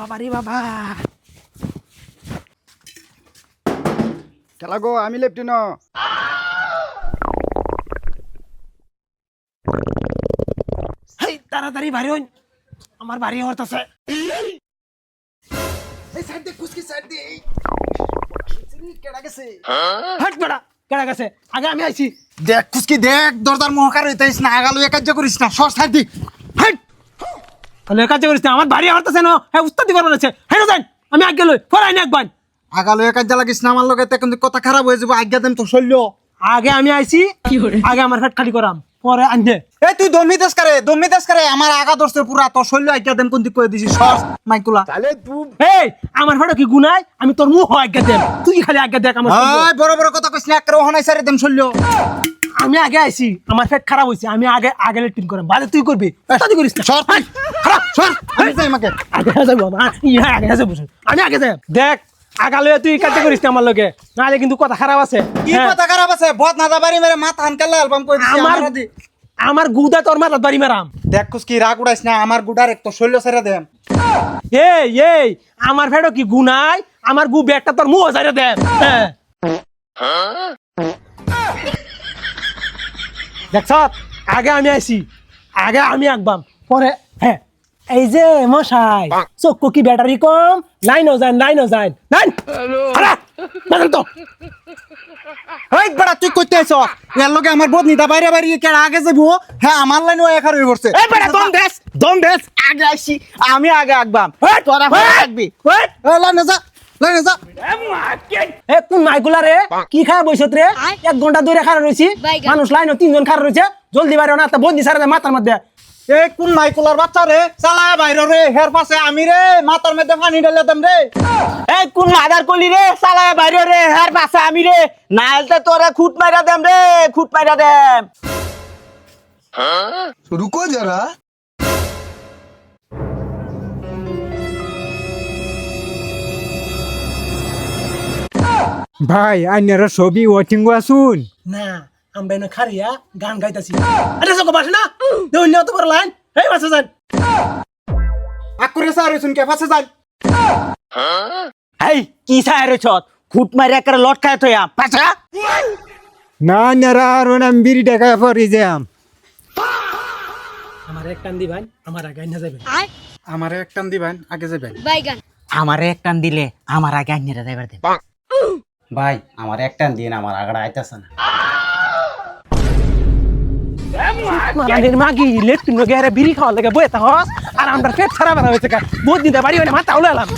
বাবা রে বাবা খেলা গো আমি লেফটিন হেই তাড়াতাড়ি বাড়ি হইন আমার বাড়ি হরতাছে এই সাইড দে কুসকি সাইড দে কেডা গেছে হাট বড়া কেডা গেছে আগে আমি আইছি দেখ কুসকি দেখ দরজার মহকার হইতাইস না আগালো একাজ্য করিস না সর সাইড দি হাট তাহলে কাজ করিস না আমার বাড়ি হরতাছে না হ্যাঁ উস্তাদি করবার আছে হেনো যান আমি আগে লই ফরাই না একবার আগালো একাজ্য লাগিস না আমার লগে কিন্তু কথা খারাপ হয়ে যাবে আজ্ঞা দেন তো শৈল্য আগে আমি আইছি আগে আমার পেট খালি করাম পরে আনদে এই তুই দমিতেস করে আমার আগা দর্শে পুরা তোর শৈল্য আজ্ঞা দেন কোন দিক কই দিছিস সর মাইকুলা তাহলে তুই এই আমার পেট কি গুনাই আমি তোর মুখ আজ্ঞা দেব তুই খালি আজ্ঞা দেখ আমার ওই বড় বড় কথা কইছ না একরে ওহনাই সারে দেন শৈল্য আমি আগে আইছি আমার পেট খারাপ হইছে আমি আগে লেট্রিন করাম বাদে তুই করবি উস্তাদি করিস না সর খারাপ সর আমি যাই মাকে আগে যাবো আগে যাবো আমি আগে যাই দেখ আগালে তুই কাজ করিস না আমার লগে নালে কিন্তু কথা খারাপ আছে কি কথা খারাপ আছে বদ না দাবারি মেরে মাথা আনকালে অ্যালবাম কই দিছি আমার গুদা তোর মাথার বাড়ি মারাম দেখ কুসকি রাগ উড়াইস না আমার গুডার এক তো শৈল্য ছেড়ে দেন এই আমার ফেডো কি গুনাই আমার গু ব্যাগটা তোর মুহ ছেড়ে দে দেখছ আগে আমি আইছি আগে আমি আঁকবাম পরে হ্যাঁ এই যে মশাই চক্ষু কি ব্যাটারি কম লাইনও যান লাইন তো এই বড়া তুই কইতে আইছ এর লগে আমার বদ নিতা বাইরে বাইরে কেডা আগে যাবো হ্যাঁ আমার লাইন ওই এখার হই পড়ছে এই বেটা দম দেশ আগে আইছি আমি আগে আঁকবাম তোরা পরে আঁকবি লাইনে যা এ কোন মাইগুলা রে কি খায় বইছত রে 1 ঘন্টা ধরে খাড়া রইছি মানুষ লাইনও 3 জন খাড়া রইছে জলদি বাইরে না তা বন্দি সারা মাথার মধ্যে এই কোন মাইকুলার বাচ্চা রে চালায় বাইরে রে হের পাশে আমি রে মাথার মধ্যে পানি ঢেলে দেম রে এই কোন মাদার কলি রে চালায় বাইরে রে হের পাশে আমি রে নাইলতে তোরে খুঁট মাইরা দেম রে খুঁট মাইরা দেম रुको जरा ভাই আইনারা ছবি ওয়াচিং আসুন না আমরা না খারিয়া গান গাইতাছি আরে সব বাস না দেউল তো বড় লাইন এই বাসা যান আকুরে সারে শুন কে পাশে যাই এই কি চাই রে ছট খুঁট মাইরা করে লট খায় থয়া পাছা না আইনারা আর নাম বিড়ি টাকা পরে যাম আমার এক টান দিবেন আমার আগে না যাবেন আমারে এক টান দিবেন আগে যাবেন আমারে এক টান দিলে আমার আগে আইনারা যাইবার দে ভাই আমার একটান দিন আমার আগড়া আইতাছে না মারানের মাগি লেট তুমি গেরে বিড়ি খাওয়া লাগে বইতা হস আর আমরা পেট ছাড়া বেরা হইছে কা বহুত দিন বাড়ি হইলে মাথা উলালাম